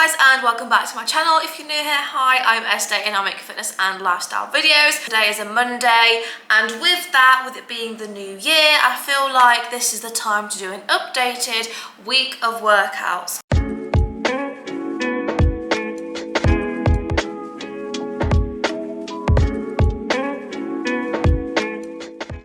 guys, and welcome back to my channel. If you're new here, hi, I'm Esther and I make fitness and lifestyle videos. Today is a Monday, and with that, with it being the new year, I feel like this is the time to do an updated week of workouts.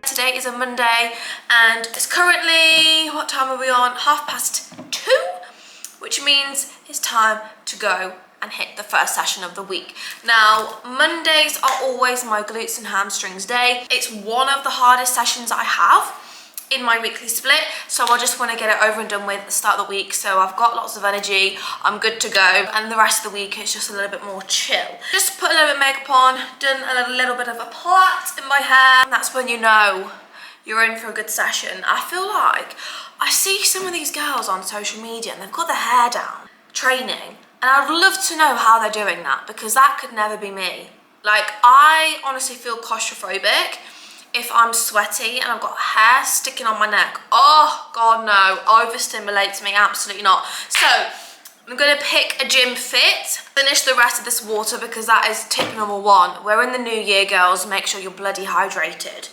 Today is a Monday and it's currently, what time are we on? 2:30, which means it's time to go and hit the first session of the week. Now, Mondays are always my glutes and hamstrings day. It's one of the hardest sessions I have in my weekly split, so I just want to get it over and done with at the start of the week, so I've got lots of energy, I'm good to go, and the rest of the week it's just a little bit more chill. Just put a little bit of makeup on, done a little bit of a plait in my hair, and that's when you know you're in for a good session. I feel like I see some of these girls on social media and they've got their hair down, training, and I'd love to know how they're doing that, because that could never be me. Like, I honestly feel claustrophobic if I'm sweaty and I've got hair sticking on my neck. Oh God, no, overstimulates me, absolutely not. So I'm gonna pick a gym fit, finish the rest of this water, because that is tip number one. We're in the new year, girls, make sure you're bloody hydrated.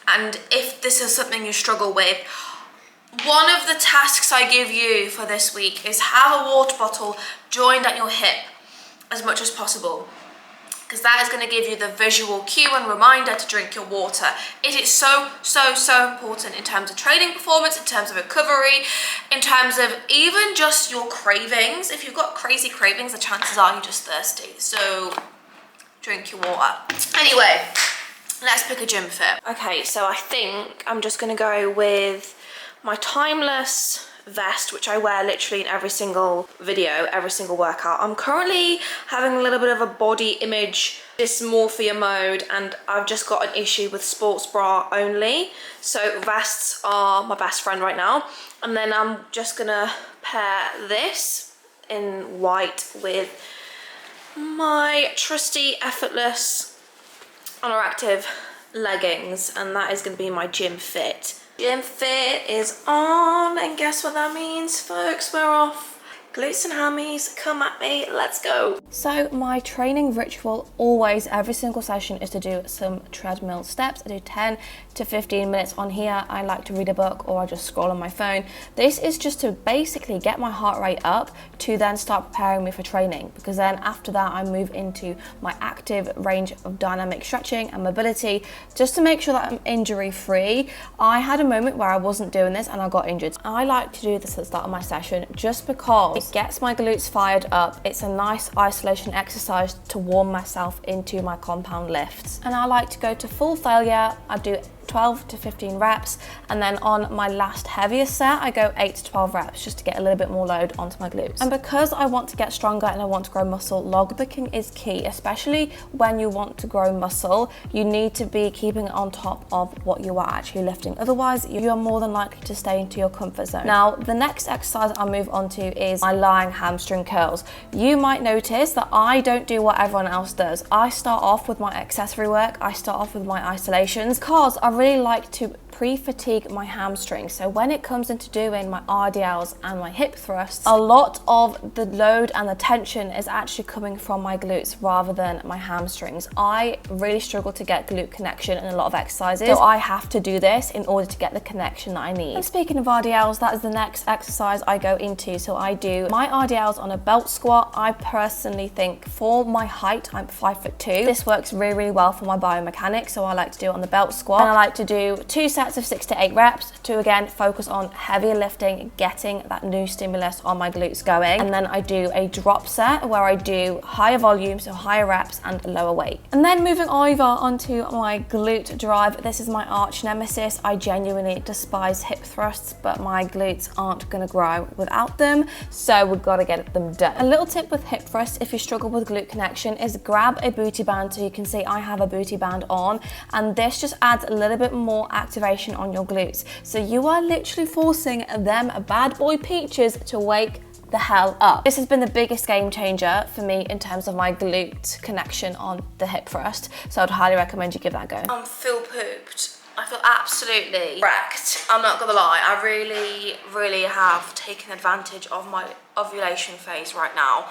And if this is something you struggle with, one of the tasks I give you for this week is have a water bottle joined at your hip as much as possible, because that is going to give you the visual cue and reminder to drink your water. It is so important in terms of training performance, in terms of recovery, in terms of even just your cravings. If you've got crazy cravings, the chances are you're just thirsty, so drink your water. Anyway, let's pick a gym fit. Okay, so I think I'm just going to go with my timeless vest, which I wear literally in every single video, every single workout. I'm currently having a little bit of a body image dysmorphia mode, and I've just got an issue with sports bra only. So vests are my best friend right now. And then I'm just gonna pair this in white with my trusty effortless Honoractive leggings, and that is gonna be my gym fit. Gym fit is on, and guess what that means, folks? We're off. Glutes and hammies, come at me, let's go. So my training ritual always, every single session, is to do some treadmill steps. I do 10 to 15 minutes on here. I like to read a book or I just scroll on my phone. This is just to basically get my heart rate up to then start preparing me for training, because then after that I move into my active range of dynamic stretching and mobility, just to make sure that I'm injury free. I had a moment where I wasn't doing this and I got injured. I like to do this at the start of my session just because it gets my glutes fired up. It's a nice isolation exercise to warm myself into my compound lifts. And I like to go to full failure. I do 12 to 15 reps, and then on my last heavier set I go 8 to 12 reps just to get a little bit more load onto my glutes. And because I want to get stronger and I want to grow muscle, log booking is key, especially when you want to grow muscle. You need to be keeping it on top of what you are actually lifting, otherwise you are more than likely to stay into your comfort zone. Now, the next exercise I'll move on to is my lying hamstring curls. You might notice that I don't do what everyone else does. I start off with my accessory work, I start off with my isolations, because I really like to pre-fatigue my hamstrings. So when it comes into doing my RDLs and my hip thrusts, a lot of the load and the tension is actually coming from my glutes rather than my hamstrings. I really struggle to get glute connection in a lot of exercises, so I have to do this in order to get the connection that I need. And speaking of RDLs, that is the next exercise I go into. So I do my RDLs on a belt squat. I personally think for my height, I'm 5'2". This works really well for my biomechanics, so I like to do it on the belt squat. And I like to do 2 sets of 6 to 8 reps to again focus on heavier lifting, getting that new stimulus on my glutes going. And then I do a drop set where I do higher volume, so higher reps and lower weight. And then moving over onto my glute drive, this is my arch nemesis. I genuinely despise hip thrusts, but my glutes aren't gonna grow without them, so we've got to get them done. A little tip with hip thrusts, if you struggle with glute connection, is grab a booty band. So you can see I have a booty band on, and this just adds a little bit more activation on your glutes. So you are literally forcing them bad boy peaches to wake the hell up. This has been the biggest game changer for me in terms of my glute connection on the hip thrust. So I'd highly recommend you give that a go. I'm full pooped. I feel absolutely wrecked. I'm not gonna lie, I really have taken advantage of my ovulation phase right now.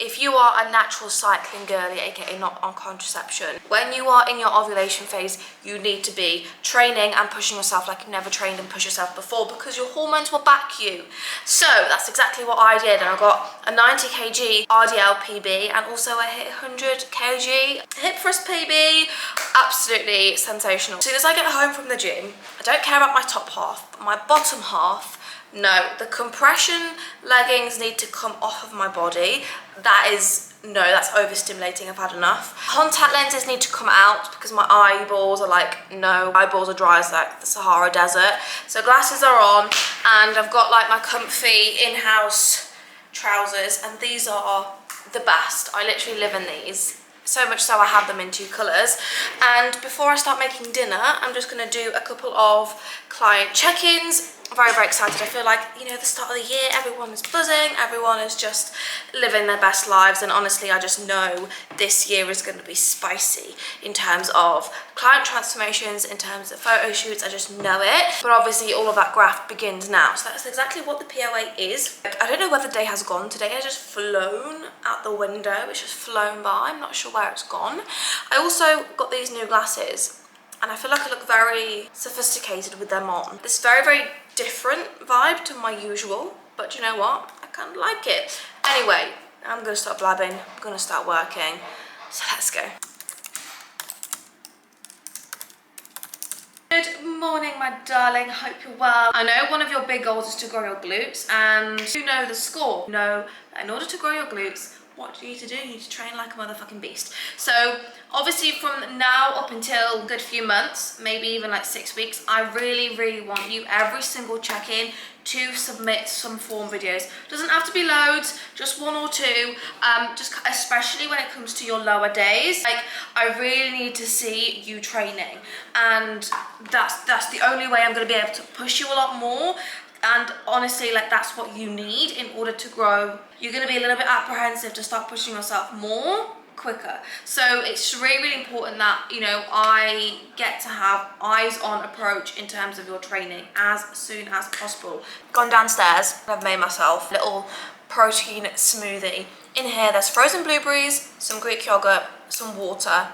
If you are a natural cycling girly, aka not on contraception, when you are in your ovulation phase, you need to be training and pushing yourself like you've never trained and pushed yourself before, because your hormones will back you. So that's exactly what I did, and I got a 90 kg RDL PB and also a 100 kg hip thrust PB. Absolutely sensational. As soon as I get home from the gym, I don't care about my top half, but my bottom half, no, the compression leggings need to come off of my body. That's overstimulating. I've had enough. Contact lenses need to come out because my eyeballs are like, no, eyeballs are dry as like the Sahara Desert. So glasses are on, and I've got like my comfy in-house trousers, and these are the best. I literally live in these. So much so I have them in 2 colours. And before I start making dinner, I'm just going to do a couple of client check-ins. I'm very excited. I feel like, you know, the start of the year, everyone is buzzing, everyone is just living their best lives, and honestly, I just know this year is going to be spicy in terms of client transformations, in terms of photo shoots. I just know it. But obviously, all of that graft begins now. So that's exactly what the POA is. I don't know where the day has gone today. It's just flown out the window. It's just flown by. I'm not sure where it's gone. I also got these new glasses, and I feel like I look very sophisticated with them on. This very different vibe to my usual, but you know what? I kind of like it. Anyway, I'm gonna stop blabbing. I'm gonna start working. So let's go. Good morning, my darling. Hope you're well. I know one of your big goals is to grow your glutes, and you know the score. You know that in order to grow your glutes, what do you need to do? You need to train like a motherfucking beast. So obviously from now up until a good few months, maybe even like 6 weeks, I really want you every single check-in to submit some form videos. Doesn't have to be loads, just 1 or 2, just especially when it comes to your lower days. Like, I really need to see you training, and that's the only way I'm going to be able to push you a lot more. And honestly, like, that's what you need in order to grow. You're going to be a little bit apprehensive to start pushing yourself more quicker. So it's really important that, you know, I get to have eyes on approach in terms of your training as soon as possible. Gone downstairs, I've made myself a little protein smoothie. In here there's frozen blueberries, some Greek yogurt, some water,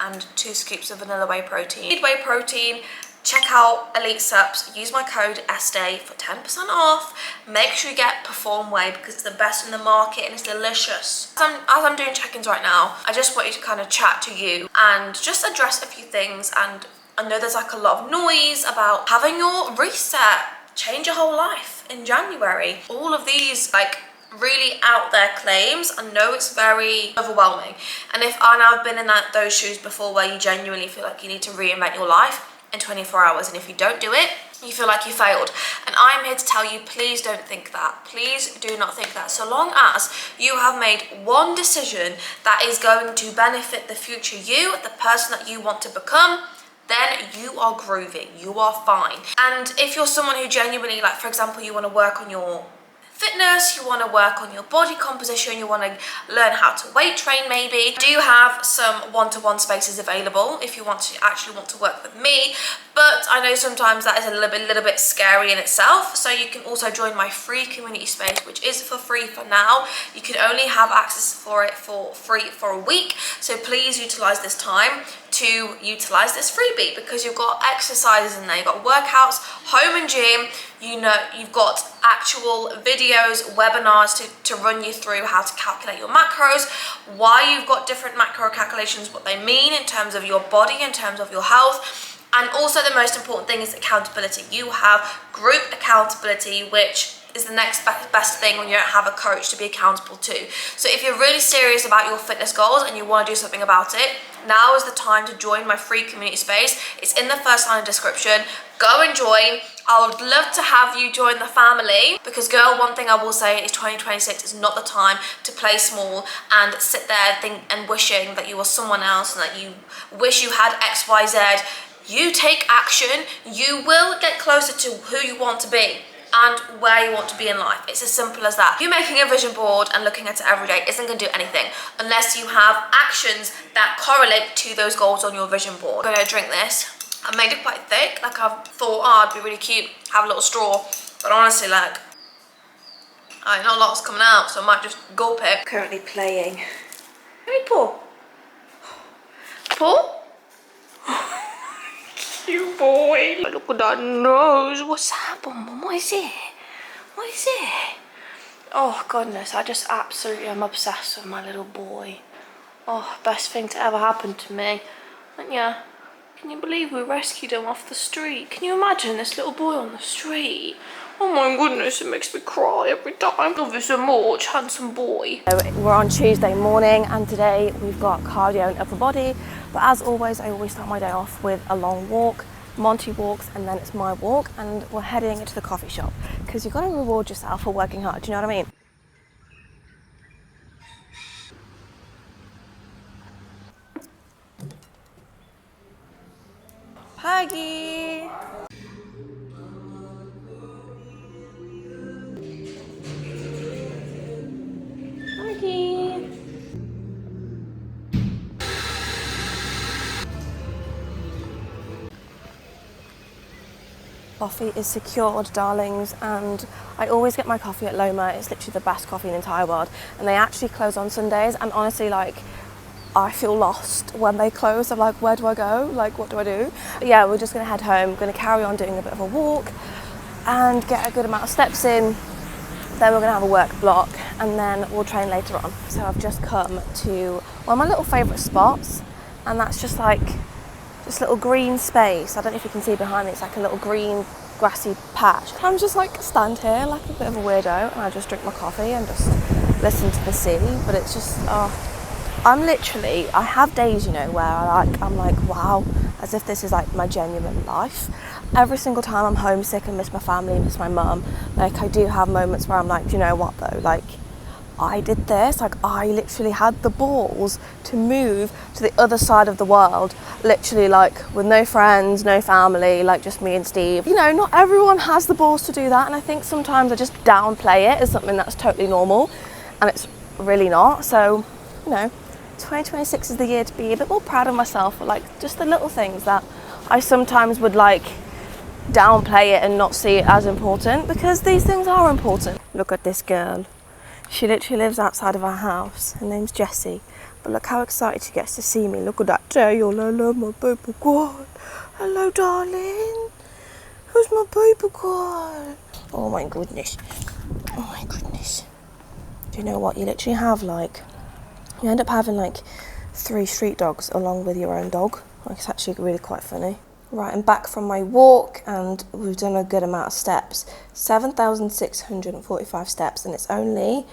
and 2 scoops of vanilla whey protein. Need whey protein? Check out Elite Sups, use my code SDAY for 10% off. Make sure you get Perform Whey because it's the best in the market and it's delicious. As I'm doing check-ins right now, I just wanted to kind of chat to you and just address a few things. And I know there's like a lot of noise about having your reset, change your whole life in January. All of these like really out there claims. I know it's very overwhelming. And I've been in those shoes before, where you genuinely feel like you need to reinvent your life in 24 hours, and if you don't do it, you feel like you failed. And I'm here to tell you, please don't think that. Please do not think that. So long as you have made one decision that is going to benefit the future you, the person that you want to become, then you are grooving, you are fine. And if you're someone who genuinely, like for example, you want to work on your fitness, you want to work on your body composition, you want to learn how to weight train maybe, I do have some one-to-one spaces available if you want to work with me. But I know sometimes that is a little bit scary in itself. So you can also join my free community space, which is for free for now. You can only have access for it for free for a week. So please utilize this time to utilize this freebie, because you've got exercises in there, you've got workouts, home and gym, you know, you've got actual videos, webinars to run you through how to calculate your macros, why you've got different macro calculations, what they mean in terms of your body, in terms of your health. And also the most important thing is accountability. You have group accountability, which is the next best thing when you don't have a coach to be accountable to. So if you're really serious about your fitness goals and you want to do something about it, now is the time to join my free community space. It's in the first line of description. Go and join. I would love to have you join the family, because girl, one thing I will say is 2026 is not the time to play small and sit there and wishing that you were someone else and that you wish you had XYZ. You take action, you will get closer to who you want to be and where you want to be in life. It's as simple as that. You making a vision board and looking at it every day isn't going to do anything unless you have actions that correlate to those goals on your vision board. I'm going to drink this. I made it quite thick. Like, I thought, oh, it'd be really cute, have a little straw. But honestly, like, not a lot's coming out, so I might just gulp it. Currently playing. Let me pour. Pour? You boy. Look at that nose. What's happened? What is it? What is it? Oh, goodness. I just absolutely am obsessed with my little boy. Oh, best thing to ever happen to me. And yeah, can you believe we rescued him off the street? Can you imagine this little boy on the street? Oh my goodness, it makes me cry every time. Love you so much, handsome boy. We're on Tuesday morning and today we've got cardio and upper body. But as always, I always start my day off with a long walk. Monty walks and then it's my walk, and we're heading to the coffee shop because you've got to reward yourself for working hard. Do you know what I mean? Peggy! Peggy! Coffee is secured, darlings, and I always get my coffee at Loma. It's literally the best coffee in the entire world, and they actually close on Sundays, and honestly, like, I feel lost when they close. I'm like, where do I go? Like, what do I do? But yeah, we're just gonna head home. We're gonna carry on doing a bit of a walk and get a good amount of steps in. Then we're gonna have a work block and then we'll train later on. So I've just come to one of my little favourite spots, and that's just like this little green space. I don't know if you can see behind me, it's like a little green grassy patch. I'm just like stand here like a bit of a weirdo, and I just drink my coffee and just listen to the sea. But it's just, I have days, you know, where I'm like, wow, as if this is like my genuine life. Every single time I'm homesick and miss my family, miss my mum, like I do have moments where I'm like, do you know what though, like I did this, like I literally had the balls to move to the other side of the world, literally like with no friends, no family, like just me and Steve. You know, not everyone has the balls to do that, and I think sometimes I just downplay it as something that's totally normal, and it's really not. So, you know, 2026 is the year to be a bit more proud of myself for like just the little things that I sometimes would like downplay it and not see it as important, because these things are important. Look at this girl. She literally lives outside of our house. Her name's Jessie. But look how excited she gets to see me. Look at that tail. Hello, my baby girl. Hello, darling. Who's my baby girl? Oh my goodness. Oh my goodness. Do you know what? You literally have like, you end up having like 3 street dogs along with your own dog. Like, it's actually really quite funny. Right, I'm back from my walk and we've done a good amount of steps. 7,645 steps, and it's only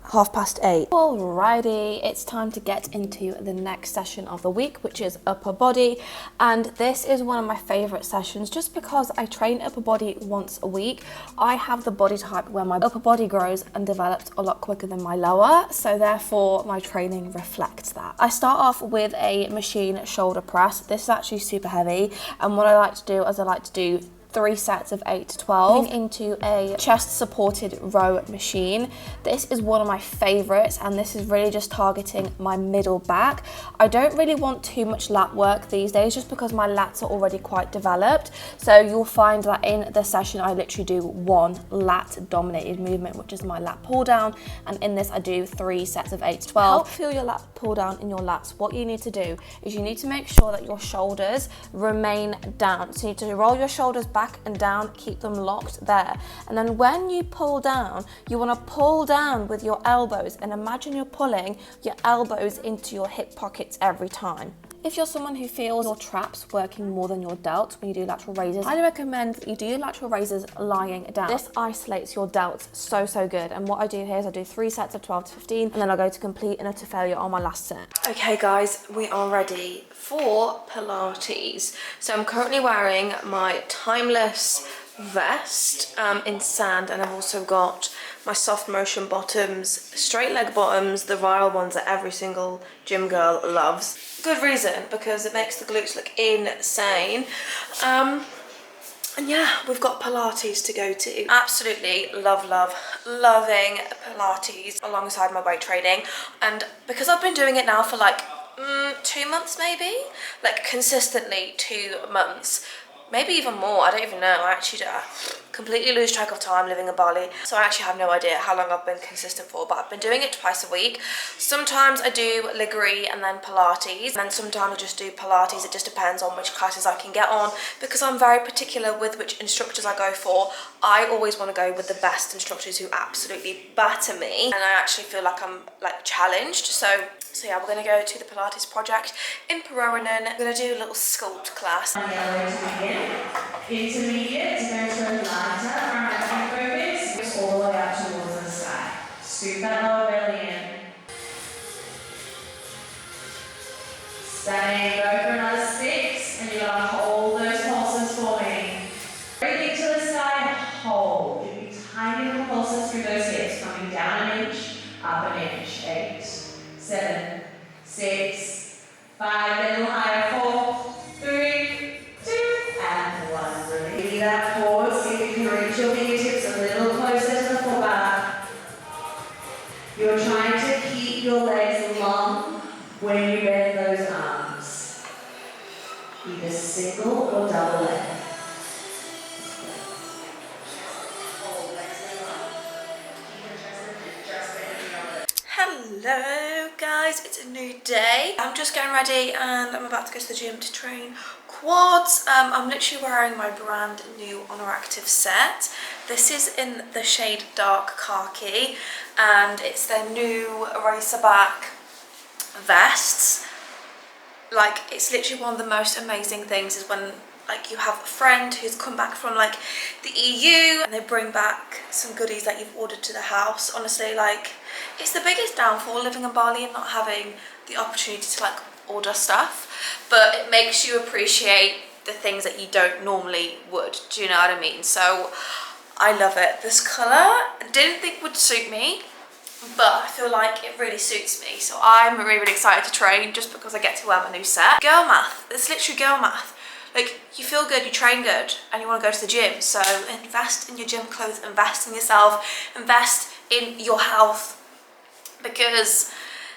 8:30. Alrighty, it's time to get into the next session of the week, which is upper body. And this is one of my favorite sessions just because I train upper body once a week. I have the body type where my upper body grows and develops a lot quicker than my lower, so therefore my training reflects that. I start off with a machine shoulder press. This is actually super heavy, and what I like to do is I like to do 3 sets of 8 to 12 moving into a chest supported row machine. This is one of my favorites, and this is really just targeting my middle back. I don't really want too much lat work these days just because my lats are already quite developed. So you'll find that in the session I literally do 1 lat dominated movement, which is my lat pull down, and in this I do 3 sets of 8 to 12. Help feel your lat pull down in your lats. What you need to do is you need to make sure that your shoulders remain down. So you need to roll your shoulders back and down, keep them locked there. And then when you pull down, you want to pull down with your elbows, and imagine you're pulling your elbows into your hip pockets every time. If you're someone who feels your traps working more than your delts when you do lateral raises, I recommend that you do your lateral raises lying down. This isolates your delts so good. And what I do here is I do 3 sets of 12 to 15, and then I'll go to complete and utter failure on my last set. Okay guys, we are ready for Pilates. So I'm currently wearing my timeless vest in sand, and I've also got my soft motion bottoms, straight leg bottoms, the viral ones that every single gym girl loves. Good reason, because it makes the glutes look insane. And yeah, we've got Pilates to go to. Absolutely loving Pilates alongside my weight training. And because I've been doing it now for like 2 months maybe, like consistently 2 months, maybe even more. I don't even know. I actually completely lose track of time living in Bali, so I actually have no idea how long I've been consistent for, but I've been doing it twice a week. Sometimes I do Liguri and then Pilates, and then sometimes I just do Pilates. It just depends on which classes I can get on, because I'm very particular with which instructors I go for. I always want to go with the best instructors who absolutely batter me, and I actually feel like I'm like challenged. So yeah, we're going to go to the Pilates project in Peroranan. I'm going to do a little sculpt class. Intermediate to go to a lighter from that focus all the way up towards the sky. Scoop that lower belly in. Stay, go for another 6, and you're going to hold those pulses for me. Breathing to the side, hold. Give me tiny little pulses through those hips, coming down an inch, up an inch. 8, 7, 6, 5, get a little higher, 4, 3, 2, and 1. Really that pause, see if you can reach your fingertips a little closer to the full back. You're trying to keep your legs long when you bend those arms. Either single or double leg. Hello guys, it's a new day. I'm just getting ready and I'm about to go to the gym to train quads. I'm literally wearing my brand new Honor Active set. This is in the shade dark khaki, and it's their new racer back vests. Like, it's literally one of the most amazing things is when like you have a friend who's come back from like the EU and they bring back some goodies that you've ordered to the house. Honestly, like, it's the biggest downfall living in Bali and not having the opportunity to like order stuff, but it makes you appreciate the things that you don't normally would. Do you know what I mean? So I love it. This colour I didn't think would suit me, but I feel like it really suits me. So I'm really, really excited to train just because I get to wear my new set. Girl math. It's literally girl math. Like, you feel good, you train good, and you want to go to the gym. So invest in your gym clothes, invest in yourself, invest in your health. Because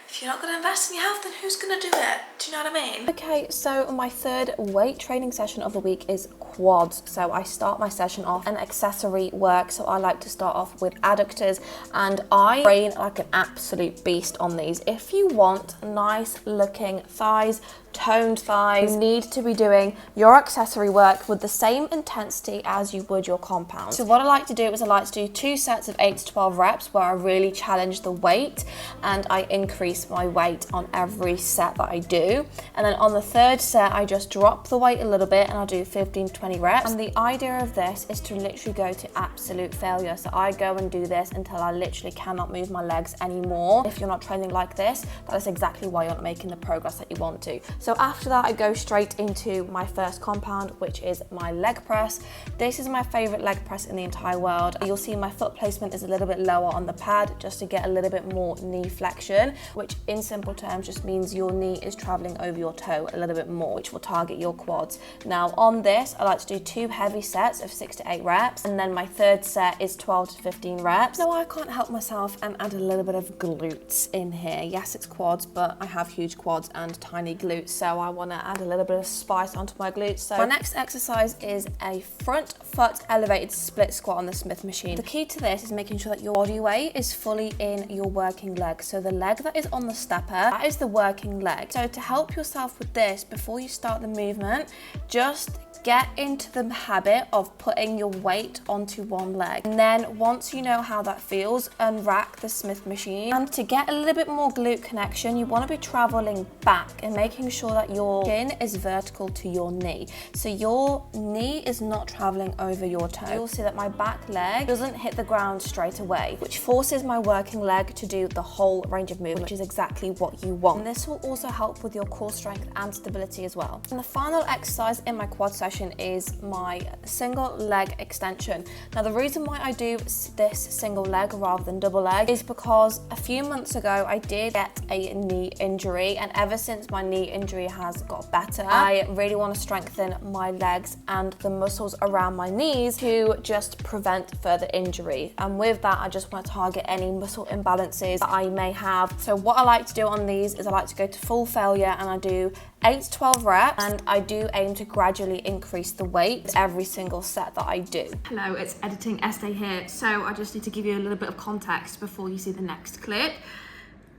if you're not going to invest in your health, then who's going to do it? Do you know what I mean? Okay, so my third weight training session of the week is quads. So I start my session off an accessory work. So I like to start off with adductors, and I train like an absolute beast on these. If you want nice looking thighs, toned thighs, you need to be doing your accessory work with the same intensity as you would your compound. So what I like to do is I like to do 2 sets of 8 to 12 reps where I really challenge the weight and I increase my weight on every set that I do. And then on the third set, I just drop the weight a little bit and I'll do 15 to 20 reps. And the idea of this is to literally go to absolute failure. So I go and do this until I literally cannot move my legs anymore. If you're not training like this, that is exactly why you're not making the progress that you want to. So after that, I go straight into my first compound, which is my leg press. This is my favorite leg press in the entire world. You'll see my foot placement is a little bit lower on the pad just to get a little bit more knee flexion, which in simple terms just means your knee is traveling over your toe a little bit more, which will target your quads. Now on this, I like to do 2 heavy sets of 6 to 8 reps, and then my third set is 12 to 15 reps. Now I can't help myself and add a little bit of glutes in here. Yes, it's quads, but I have huge quads and tiny glutes, so I want to add a little bit of spice onto my glutes. So my next exercise is a front foot elevated split squat on the Smith machine. The key to this is making sure that your body weight is fully in your working leg. So the leg that is on the stepper, that is the working leg. So to help yourself with this, before you start the movement, just get into the habit of putting your weight onto one leg. And then once you know how that feels, unrack the Smith machine. And to get a little bit more glute connection, you want to be traveling back and making sure that your chin is vertical to your knee. So your knee is not traveling over your toe. You'll see that my back leg doesn't hit the ground straight away, which forces my working leg to do the whole range of movement, which is exactly what you want. And this will also help with your core strength and stability as well. And the final exercise in my quad session is my single leg extension. Now the reason why I do this single leg rather than double leg is because a few months ago I did get a knee injury, and ever since my knee injury injury has got better. I really want to strengthen my legs and the muscles around my knees to just prevent further injury. And with that, I just want to target any muscle imbalances that I may have. So what I like to do on these is I like to go to full failure, and I do 8 to 12 reps, and I do aim to gradually increase the weight every single set that I do. Hello, it's Editing Estee here. So I just need to give you a little bit of context before you see the next clip.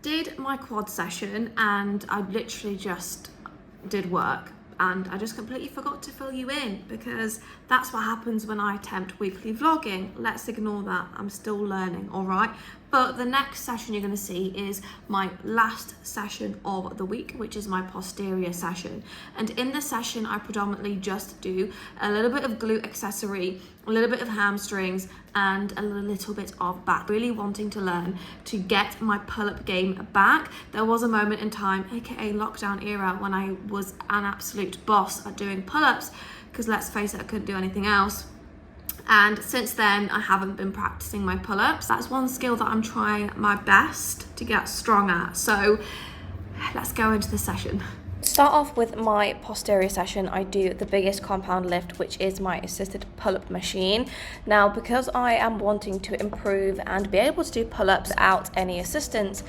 Did my quad session, and I literally just did work, and I just completely forgot to fill you in, because that's what happens when I attempt weekly vlogging. Let's ignore that, I'm still learning, all right? But the next session you're gonna see is my last session of the week, which is my posterior session. And in this session, I predominantly just do a little bit of glute accessory, a little bit of hamstrings, and a little bit of back. Really wanting to learn to get my pull-up game back. There was a moment in time, aka lockdown era, when I was an absolute boss at doing pull-ups, because let's face it, I couldn't do anything else. And since then, I haven't been practicing my pull-ups. That's one skill that I'm trying my best to get strong at. So let's go into the session. Start off with my posterior session. I do the biggest compound lift, which is my assisted pull-up machine. Now, because I am wanting to improve and be able to do pull-ups without any assistance,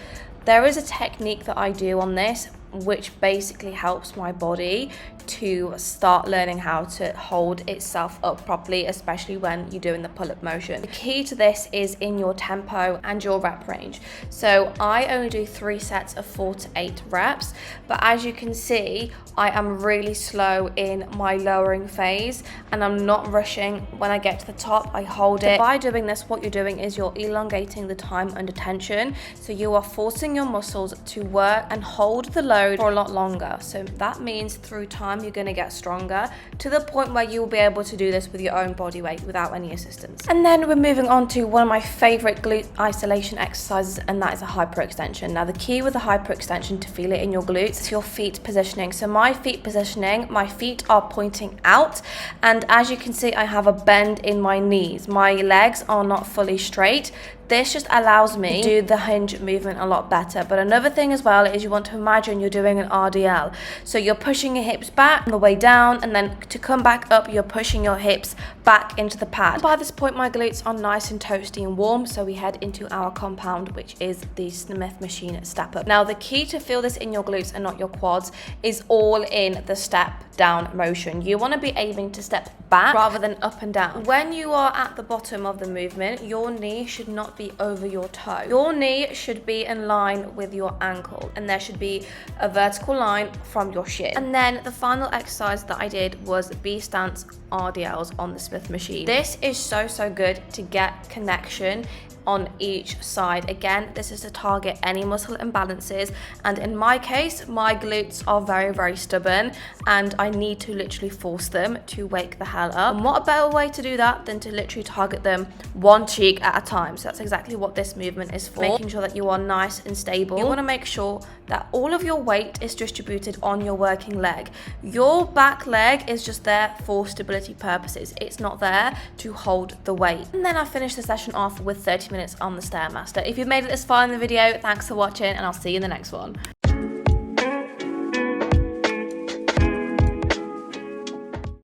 there is a technique that I do on this, which basically helps my body to start learning how to hold itself up properly, especially when you're doing the pull-up motion. The key to this is in your tempo and your rep range. So I only do 3 sets of 4 to 8 reps, but as you can see, I am really slow in my lowering phase, and I'm not rushing. When I get to the top, I hold it. By doing this, what you're doing is you're elongating the time under tension, so you are forcing your muscles to work and hold the load for a lot longer. So that means through time you're going to get stronger to the point where you will be able to do this with your own body weight without any assistance. And then we're moving on to one of my favorite glute isolation exercises, and that is a hyperextension. Now, the key with the hyperextension to feel it in your glutes is your feet positioning. So my feet positioning, my feet are pointing out, and as you can see, I have a bend in my knees. My legs are not fully straight. This just allows me to do the hinge movement a lot better. But another thing as well is you want to imagine you're doing an RDL. So you're pushing your hips back on the way down, and then to come back up, you're pushing your hips back into the pad. By this point, my glutes are nice and toasty and warm, so we head into our compound, which is the Smith machine step up. Now, the key to feel this in your glutes and not your quads is all in the step down motion. You want to be aiming to step back rather than up and down. When you are at the bottom of the movement, your knee should not be over your toe. Your knee should be in line with your ankle, and there should be a vertical line from your shin. And then the final exercise that I did was B stance RDLs on the Smith machine. This is so good to get connection on each side. Again, this is to target any muscle imbalances, and in my case, my glutes are very stubborn, and I need to literally force them to wake the hell up. And what a better way to do that than to literally target them one cheek at a time. So that's exactly what this movement is for, making sure that you are nice and stable. You want to make sure that all of your weight is distributed on your working leg. Your back leg is just there for stability purposes. It's not there to hold the weight. And then I finished the session off with 30 minutes on the Stairmaster. If you've made it this far in the video, thanks for watching, and I'll see you in the next one.